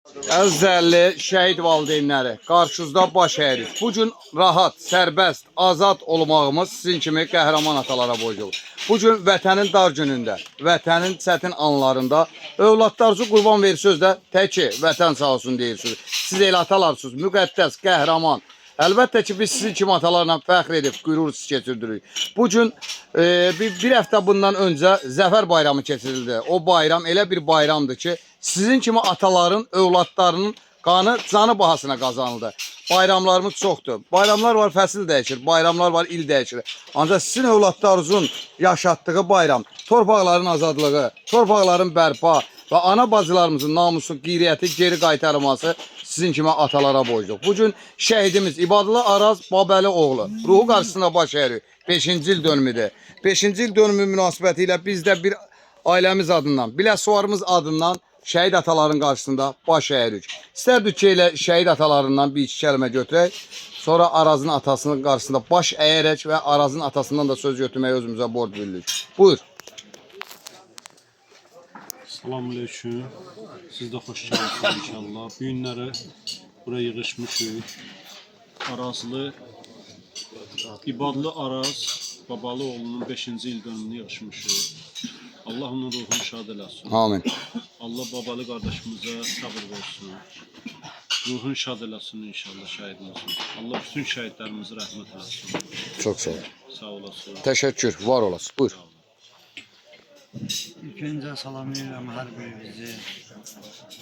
Əzəlli şəhid valideynləri, qarşınızda baş əyirik. Bu gün rahat, sərbəst, azad olmağımız sizin kimi qəhrəman atalara borcludur. Bu gün vətənin dar günündə, vətənin çətin anlarında övladlarınızı qurban verirsiniz də, təki vətən sağ olsun deyirsiniz. Siz elə atalarsınız, müqəddəs, qəhrəman. Əlbəttə ki, biz sizin kimi atalarla fəxr edib, qürur keçirdiririk. Bu gün bir həftə bundan öncə Zəfər bayramı keçirildi. O bayram elə bir bayramdır ki, sizin kimi ataların, övladlarının qanı, canı bahasına qazanıldı. Bayramlarımız çoxdur. Bayramlar var, fəsil dəyişir. Bayramlar var, il dəyişir. Ancaq sizin övladlarınızın yaşatdığı bayram, torpaqların azadlığı, torpaqların bərpa və ana bacılarımızın namusu, qeyriyyəti geri qaytarılması sizin kimi atalara borcluq. Bugün şəhidimiz İbadlı Araz Babəli oğlu ruhu qarşısında baş əyirik. 5-ci il dönümüdür. 5-ci il dönümü münasibəti ilə biz də bir ailəmiz adından, Biləsuvarımız adından şəhid ataların qarşısında baş əyirik. İstərdik ki, elə şəhid atalarından bir iki kəlmə götürək. Sonra Arazın atasının qarşısında baş əyərək və Arazın atasından da söz götürməyi özümüzə borc bilirik. Buyur. Selamünaleyküm. Siz de hoş geldiniz inşallah. Bu günləri buraya yığışmışıq. Arazlı İbadlı Araz Babalı oğlunun 5-ci il dönümünü yığışmışıq. Allah onun ruhunu şad eləsin. Amin. Allah Babalı qardaşımıza sabır versin. Ruhunu şad eləsin inşallah şəhidimizin. Allah bütün şəhidlərimizi rəhmət eləsin. Çok sağ ol. Sağ olasın. Teşekkür. Var olasın. Buyur. İlk öncə salamlayıram hər birinizi.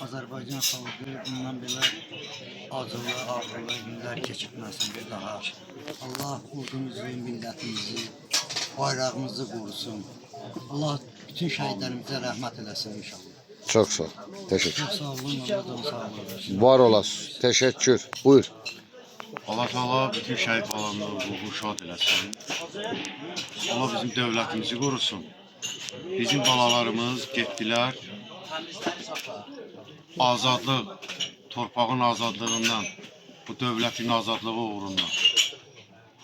Azərbaycan xalqı bundan belə acılı, ağrılı günlər keçirməsin bir daha. Allah ordumuzu, millətimizi, bayrağımızı qorusun. Allah bütün şəhidlərimizə rəhmət eləsin inşallah. Çok sağ ol. Teşekkür. Çox sağ olun, Allah da sağ olun. Var olasın. Teşekkür. Buyur. Allah Teala bütün şəhid falanların ruhu şad eləsin. Allah bizim dövlətimizi qorusun. Bizim balalarımız getdilər azadlıq, torpağın azadlığından, bu dövlətin azadlığı uğrundan.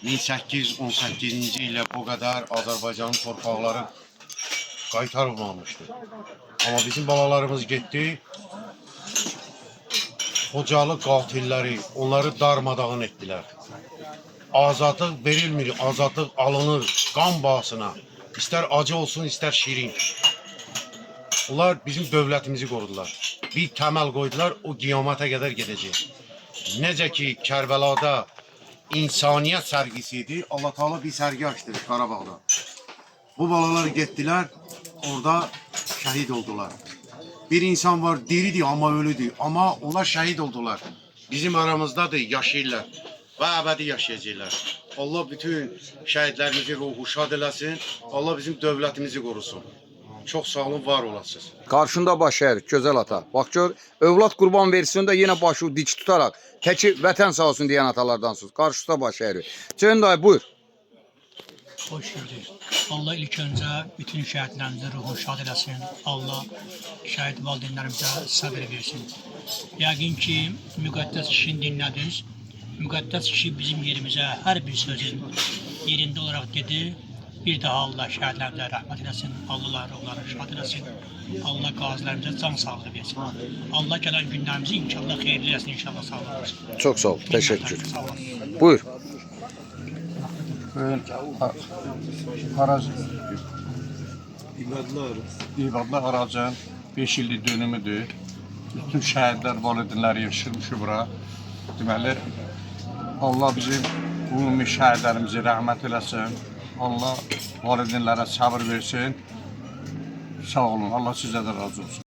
1818-ci ilə bu qədər Azərbaycanın torpaqları qaytarılmamışdır. Amma bizim balalarımız getdi, Xocalı qatilləri onları darmadağın etdilər. Azadlıq verilmir, azadlıq alınır qan bahasına. İstər acı olsun, istər şirin. Onlar bizim dövlətimizi qorudular. Bir təməl qoydular, o qiyamətə qədər gedəcək. Necə ki, Kərbəlada insaniyyət sərgisi idi, Allah Teala bir sərgi açdı Qarabağda. Bu balalar getdilər, orada şəhid oldular. Bir insan var, diridir amma ölüdür. Amma onlar şəhid oldular. Bizim aramızdadır, yaşayırlar və əbədi yaşayacaqlar. Allah bütün şəhidlərimizi ruhu şad eləsin. Allah bizim dövlətimizi qorusun. Çox sağ olun, var olasınız. Karşında baş əyirik, gözəl ata. Bax gör, övlad qurban versin də yenə başı dik tutaraq. Təki vətən sağ olsun deyən atalardansınız. Karşıda baş əyirik. Ceyhun dayı, buyur. Hoş gördük. Allah ilk önce bütün şəhidlərimizə ruhunu şad eləsin. Allah şəhid valideynlərimizə səbir versin. Yəqin ki, müqəddəs kişini dinlədiniz. Müqəddəs kişi bizim yerimizə hər bir sözün yerində olaraq dedi. Bir daha Allah şəhidlərimizə rəhmət eləsin. Allah ruhlarını şad eləsin. Allah qazilərimizə can sağlığı versin. Allah gələn günlərimizi inşallah xeyirli eləsin, inşallah sağlığı versin. Çok sağ ol. Teşekkür. Sağ olasın. Buyur. Araz İbadlı Arazın 5 illik dönümüdür. Bütün şəhidlər, valideynlər yığışırmışı bura. Deməli, Allah bizim ümumi şəhidlərimizi rəhmət eləsin. Allah valideynlərə sabır versin. Sağ olun. Allah sizə də razı olsun.